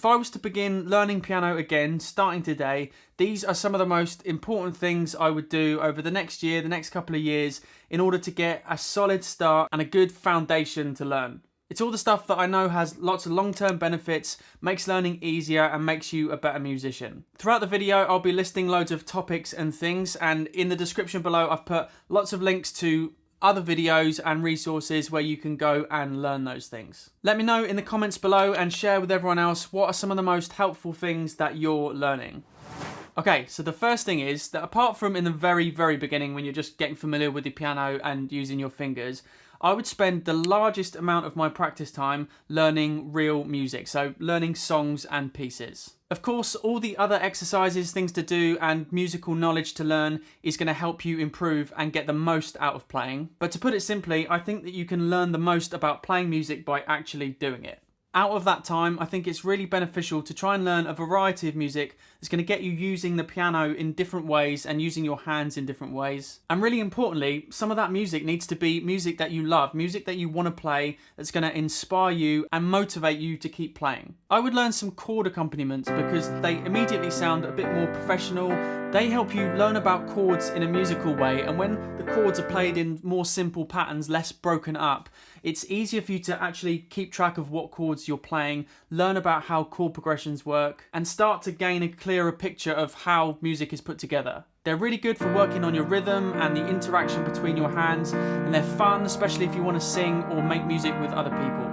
If I was to begin learning piano again, starting today, these are some of the most important things I would do over the next year, the next couple of years, in order to get a solid start and a good foundation to learn. It's all the stuff that I know has lots of long-term benefits, makes learning easier and makes you a better musician. Throughout the video, I'll be listing loads of topics and things, and in the description below, I've put lots of links to other videos and resources where you can go and learn those things. Let me know in the comments below and share with everyone else what are some of the most helpful things that you're learning. Okay, so the first thing is that apart from in the very beginning when you're just getting familiar with the piano and using your fingers, I would spend the largest amount of my practice time learning real music, so learning songs and pieces. Of course, all the other exercises, things to do, and musical knowledge to learn is going to help you improve and get the most out of playing. But to put it simply, I think that you can learn the most about playing music by actually doing it. Out of that time, I think it's really beneficial to try and learn a variety of music that's going to get you using the piano in different ways and using your hands in different ways. And really importantly, some of that music needs to be music that you love, music that you want to play, that's going to inspire you and motivate you to keep playing. I would learn some chord accompaniments because they immediately sound a bit more professional. They help you learn about chords in a musical way, and when the chords are played in more simple patterns, less broken up, it's easier for you to actually keep track of what chords you're playing, learn about how chord progressions work, and start to gain a clearer picture of how music is put together. They're really good for working on your rhythm and the interaction between your hands, and they're fun, especially if you want to sing or make music with other people.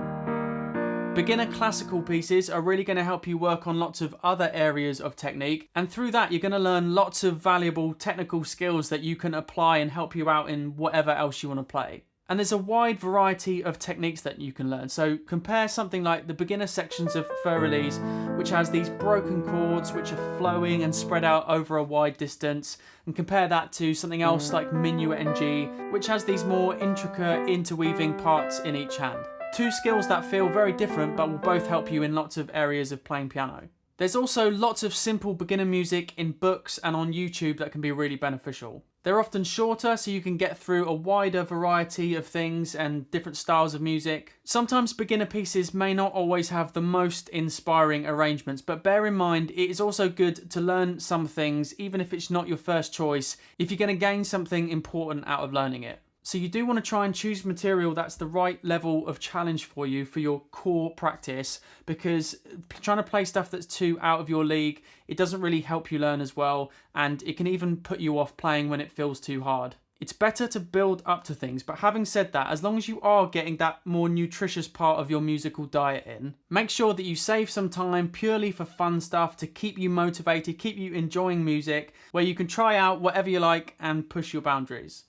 Beginner classical pieces are really going to help you work on lots of other areas of technique, and through that you're going to learn lots of valuable technical skills that you can apply and help you out in whatever else you want to play. And there's a wide variety of techniques that you can learn. So compare something like the beginner sections of Fur Release, which has these broken chords which are flowing and spread out over a wide distance, and compare that to something else like Minuet in G, which has these more intricate interweaving parts in each hand. Two skills that feel very different but will both help you in lots of areas of playing piano. There's also lots of simple beginner music in books and on YouTube that can be really beneficial. They're often shorter, so you can get through a wider variety of things and different styles of music. Sometimes beginner pieces may not always have the most inspiring arrangements, but bear in mind it is also good to learn some things, even if it's not your first choice, if you're going to gain something important out of learning it. So you do want to try and choose material that's the right level of challenge for you for your core practice, because trying to play stuff that's too out of your league, it doesn't really help you learn as well, and it can even put you off playing when it feels too hard. It's better to build up to things, but having said that, as long as you are getting that more nutritious part of your musical diet in, make sure that you save some time purely for fun stuff to keep you motivated, keep you enjoying music, where you can try out whatever you like and push your boundaries.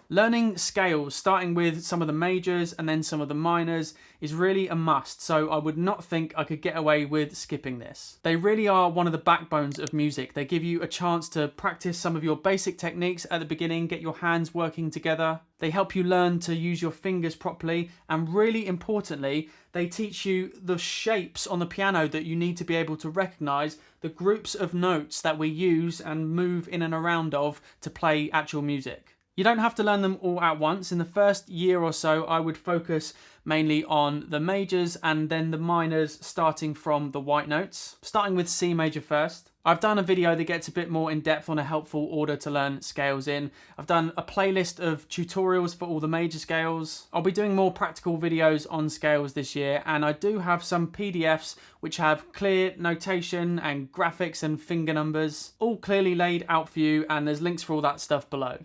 Learning scales, starting with some of the majors and then some of the minors, is really a must, so I would not think I could get away with skipping this. They really are one of the backbones of music. They give you a chance to practice some of your basic techniques at the beginning, get your hands working together. They help you learn to use your fingers properly, and really importantly, they teach you the shapes on the piano that you need to be able to recognize, the groups of notes that we use and move in and around of to play actual music. You don't have to learn them all at once. In the first year or so, I would focus mainly on the majors and then the minors, starting from the white notes, starting with C major first. I've done a video that gets a bit more in depth on a helpful order to learn scales in. I've done a playlist of tutorials for all the major scales. I'll be doing more practical videos on scales this year, and I do have some PDFs which have clear notation and graphics and finger numbers, all clearly laid out for you, and there's links for all that stuff below.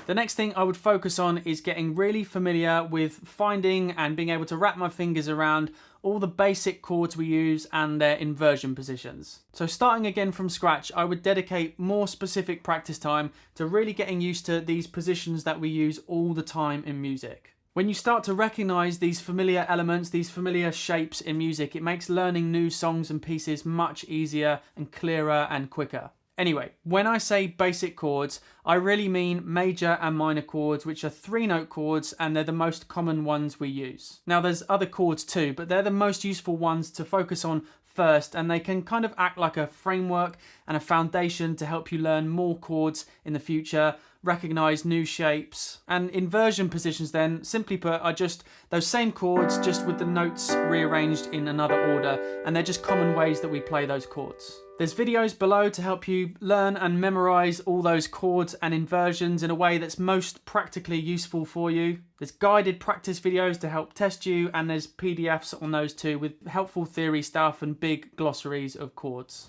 The next thing I would focus on is getting really familiar with finding and being able to wrap my fingers around all the basic chords we use and their inversion positions. So starting again from scratch, I would dedicate more specific practice time to really getting used to these positions that we use all the time in music. When you start to recognize these familiar elements, these familiar shapes in music, it makes learning new songs and pieces much easier and clearer and quicker. Anyway, when I say basic chords, I really mean major and minor chords, which are 3-note chords, and they're the most common ones we use. Now there's other chords too, but they're the most useful ones to focus on first, and they can kind of act like a framework and a foundation to help you learn more chords in the future. recognize new shapes. And inversion positions then, simply put, are just those same chords, just with the notes rearranged in another order, and they're just common ways that we play those chords. There's videos below to help you learn and memorize all those chords and inversions in a way that's most practically useful for you. There's guided practice videos to help test you, and there's PDFs on those too with helpful theory stuff and big glossaries of chords.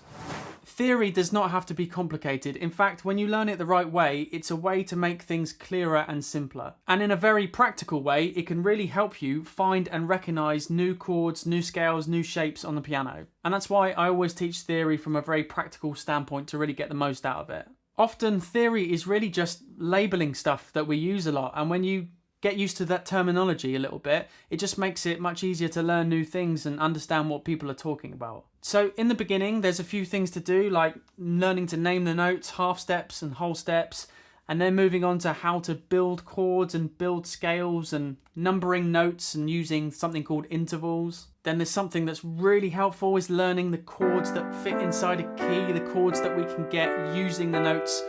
Theory does not have to be complicated. In fact, when you learn it the right way, it's a way to make things clearer and simpler. And in a very practical way, it can really help you find and recognize new chords, new scales, new shapes on the piano. And that's why I always teach theory from a very practical standpoint to really get the most out of it. Often theory is really just labeling stuff that we use a lot, and when you get used to that terminology a little bit, it just makes it much easier to learn new things and understand what people are talking about. So in the beginning, there's a few things to do, like learning to name the notes, half steps and whole steps, and then moving on to how to build chords and build scales and numbering notes and using something called intervals. Then there's something that's really helpful is learning the chords that fit inside a key, the chords that we can get using the notes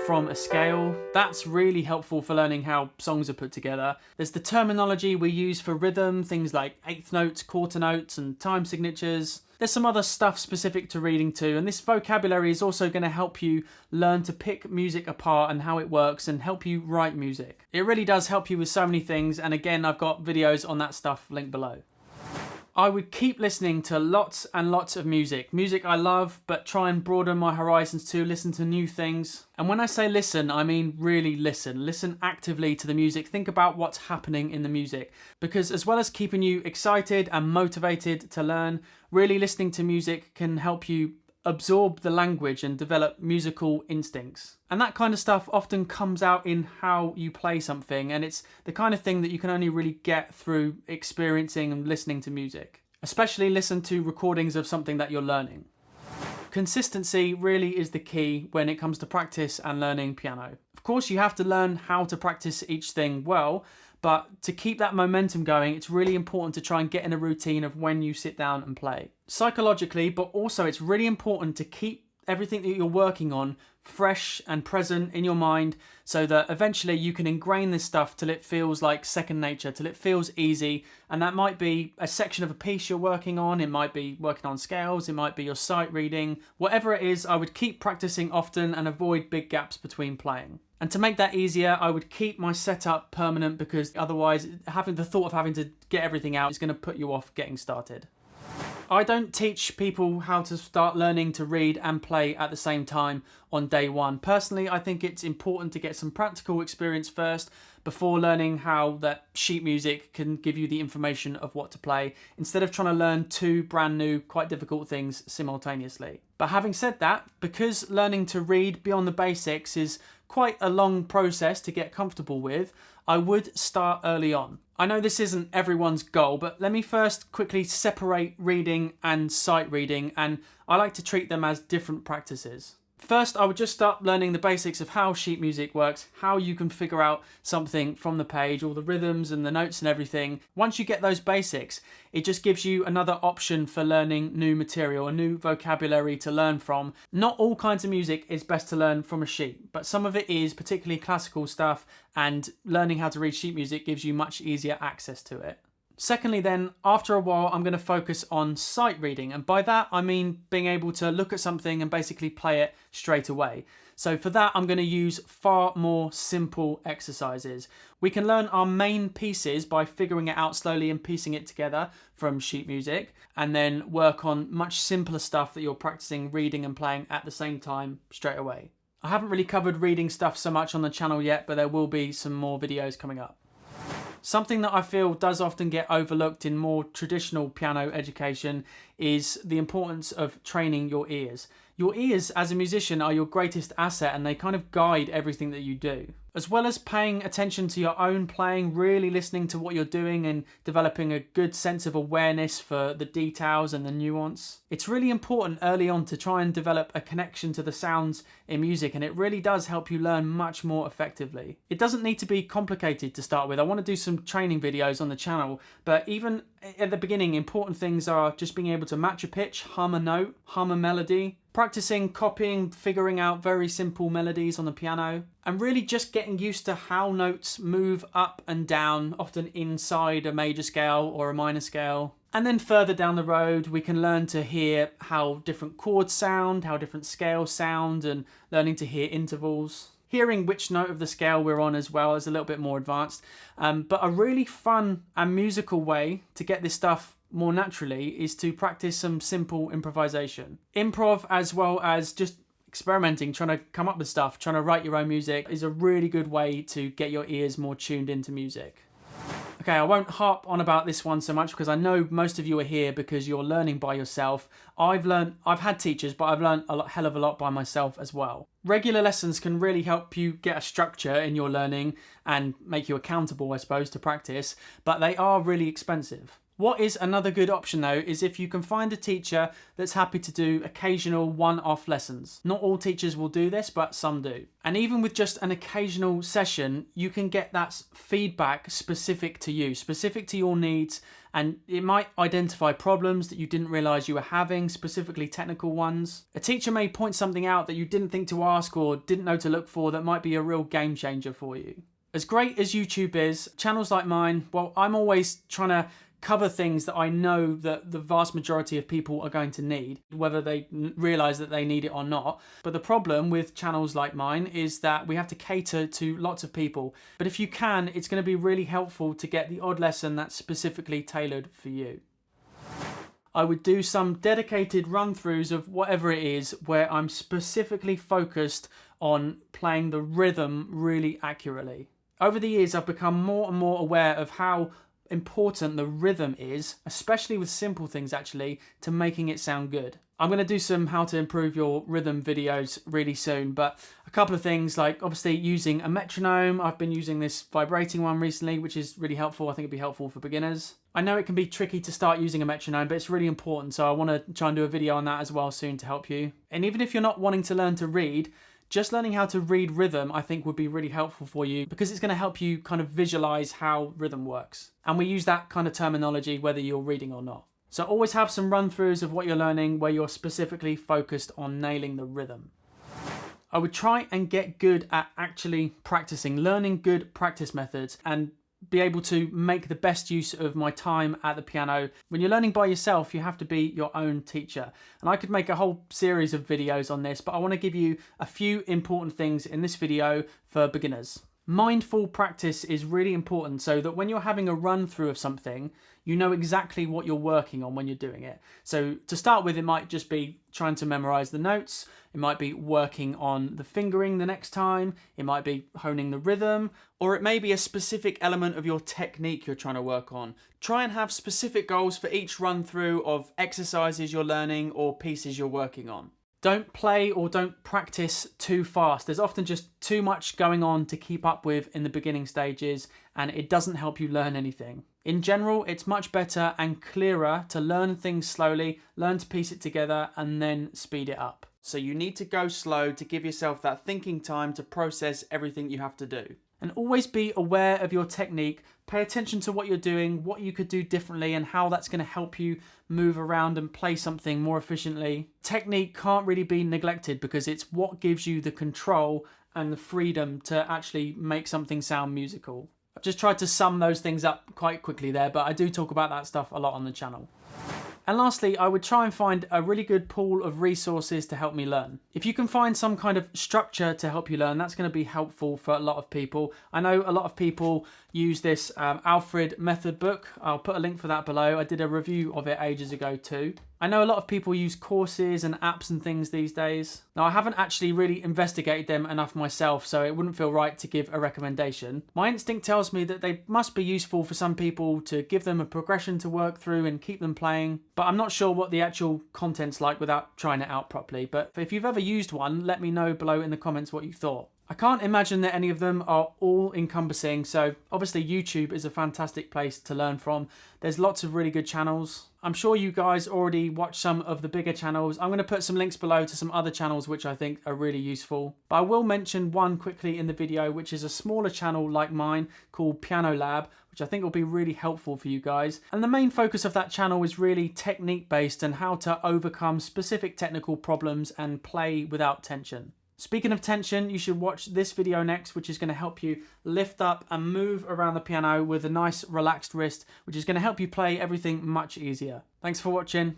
from a scale. That's really helpful for learning how songs are put together. There's the terminology we use for rhythm, things like eighth notes, quarter notes, and time signatures. There's some other stuff specific to reading too, and this vocabulary is also going to help you learn to pick music apart and how it works and help you write music. It really does help you with so many things, and again, I've got videos on that stuff linked below. I would keep listening to lots and lots of music. Music I love, but try and broaden my horizons too, listen to new things. And when I say listen, I mean really listen. Listen actively to the music. Think about what's happening in the music. Because as well as keeping you excited and motivated to learn, really listening to music can help you absorb the language and develop musical instincts. And that kind of stuff often comes out in how you play something, and it's the kind of thing that you can only really get through experiencing and listening to music. Especially listen to recordings of something that you're learning. Consistency really is the key when it comes to practice and learning piano. Of course, you have to learn how to practice each thing well, but to keep that momentum going, it's really important to try and get in a routine of when you sit down and play. Psychologically, but also it's really important to keep everything that you're working on fresh and present in your mind so that eventually you can ingrain this stuff till it feels like second nature, till it feels easy. And that might be a section of a piece you're working on, it might be working on scales, it might be your sight reading. Whatever it is, I would keep practicing often and avoid big gaps between playing. And to make that easier, I would keep my setup permanent because otherwise the thought of having to get everything out is going to put you off getting started. I don't teach people how to start learning to read and play at the same time on day one. Personally, I think it's important to get some practical experience first before learning how that sheet music can give you the information of what to play, instead of trying to learn two brand new, quite difficult things simultaneously. But having said that, because learning to read beyond the basics is quite a long process to get comfortable with, I would start early on. I know this isn't everyone's goal, but let me first quickly separate reading and sight reading, and I like to treat them as different practices. First, I would just start learning the basics of how sheet music works, how you can figure out something from the page, all the rhythms and the notes and everything. Once you get those basics, it just gives you another option for learning new material, a new vocabulary to learn from. Not all kinds of music is best to learn from a sheet, but some of it is, particularly classical stuff, and learning how to read sheet music gives you much easier access to it. Secondly then, after a while, I'm going to focus on sight reading. And by that, I mean being able to look at something and basically play it straight away. So for that, I'm going to use far more simple exercises. We can learn our main pieces by figuring it out slowly and piecing it together from sheet music, and then work on much simpler stuff that you're practicing reading and playing at the same time straight away. I haven't really covered reading stuff so much on the channel yet, but there will be some more videos coming up. Something that I feel does often get overlooked in more traditional piano education is the importance of training your ears. Your ears as a musician are your greatest asset, and they kind of guide everything that you do. As well as paying attention to your own playing, really listening to what you're doing and developing a good sense of awareness for the details and the nuance. It's really important early on to try and develop a connection to the sounds in music, and it really does help you learn much more effectively. It doesn't need to be complicated to start with. I want to do some training videos on the channel, but even at the beginning, important things are just being able to match a pitch, hum a note, hum a melody, practicing copying, figuring out very simple melodies on the piano, and really just getting used to how notes move up and down, often inside a major scale or a minor scale. And then further down the road, we can learn to hear how different chords sound, how different scales sound, and learning to hear intervals. Hearing which note of the scale we're on as well is a little bit more advanced. But a really fun and musical way to get this stuff more naturally is to practice some simple improvisation. Improv, as well as just experimenting, trying to come up with stuff, trying to write your own music, is a really good way to get your ears more tuned into music. Okay, I won't harp on about this one so much because I know most of you are here because you're learning by yourself. I've had teachers, but I've learned hell of a lot by myself as well. Regular lessons can really help you get a structure in your learning and make you accountable, I suppose, to practice, but they are really expensive. What is another good option though is if you can find a teacher that's happy to do occasional one-off lessons. Not all teachers will do this, but some do. And even with just an occasional session, you can get that feedback specific to you, specific to your needs, and it might identify problems that you didn't realize you were having, specifically technical ones. A teacher may point something out that you didn't think to ask or didn't know to look for that might be a real game changer for you. As great as YouTube is, channels like mine, well, I'm always trying to cover things that I know that the vast majority of people are going to need, whether they realize that they need it or not. But the problem with channels like mine is that we have to cater to lots of people. But if you can, it's going to be really helpful to get the odd lesson that's specifically tailored for you. I would do some dedicated run-throughs of whatever it is where I'm specifically focused on playing the rhythm really accurately. Over the years, I've become more and more aware of how important the rhythm is, especially with simple things actually, to making it sound good. I'm going to do some how to improve your rhythm videos really soon, but a couple of things like obviously using a metronome. I've been using this vibrating one recently, which is really helpful. I think it'd be helpful for beginners. I know it can be tricky to start using a metronome, but it's really important, so I want to try and do a video on that as well soon to help you. And even if you're not wanting to learn to read, just learning how to read rhythm, I think, would be really helpful for you because it's going to help you kind of visualize how rhythm works. And we use that kind of terminology whether you're reading or not. So always have some run-throughs of what you're learning where you're specifically focused on nailing the rhythm. I would try and get good at actually practicing, learning good practice methods, and be able to make the best use of my time at the piano. When you're learning by yourself, you have to be your own teacher. And I could make a whole series of videos on this, but I want to give you a few important things in this video for beginners. Mindful practice is really important so that when you're having a run through of something, you know exactly what you're working on when you're doing it. So to start with, it might just be trying to memorize the notes. It might be working on the fingering the next time. It might be honing the rhythm, or it may be a specific element of your technique you're trying to work on. Try and have specific goals for each run through of exercises you're learning or pieces you're working on. Don't play or don't practice too fast. There's often just too much going on to keep up with in the beginning stages, and it doesn't help you learn anything. In general, it's much better and clearer to learn things slowly, learn to piece it together, and then speed it up. So you need to go slow to give yourself that thinking time to process everything you have to do. And always be aware of your technique. Pay attention to what you're doing, what you could do differently, and how that's going to help you move around and play something more efficiently. Technique can't really be neglected because it's what gives you the control and the freedom to actually make something sound musical. I've just tried to sum those things up quite quickly there, but I do talk about that stuff a lot on the channel. And lastly, I would try and find a really good pool of resources to help me learn. If you can find some kind of structure to help you learn, that's going to be helpful for a lot of people. I know a lot of people use this Alfred method book. I'll put a link for that below. I did a review of it ages ago too. I know a lot of people use courses and apps and things these days. Now, I haven't actually really investigated them enough myself, so it wouldn't feel right to give a recommendation. My instinct tells me that they must be useful for some people to give them a progression to work through and keep them playing, but I'm not sure what the actual content's like without trying it out properly. But if you've ever used one, let me know below in the comments what you thought. I I can't imagine that any of them are all encompassing, so obviously YouTube is a fantastic place to learn from. There's lots of really good channels. I'm sure you guys already watch some of the bigger channels. I'm going to put some links below to some other channels which I think are really useful. But I will mention one quickly in the video, which is a smaller channel like mine called Piano Lab, which I think will be really helpful for you guys. And the main focus of that channel is really technique based and how to overcome specific technical problems and play without tension. Speaking of tension, you should watch this video next, which is going to help you lift up and move around the piano with a nice relaxed wrist, which is going to help you play everything much easier. Thanks for watching.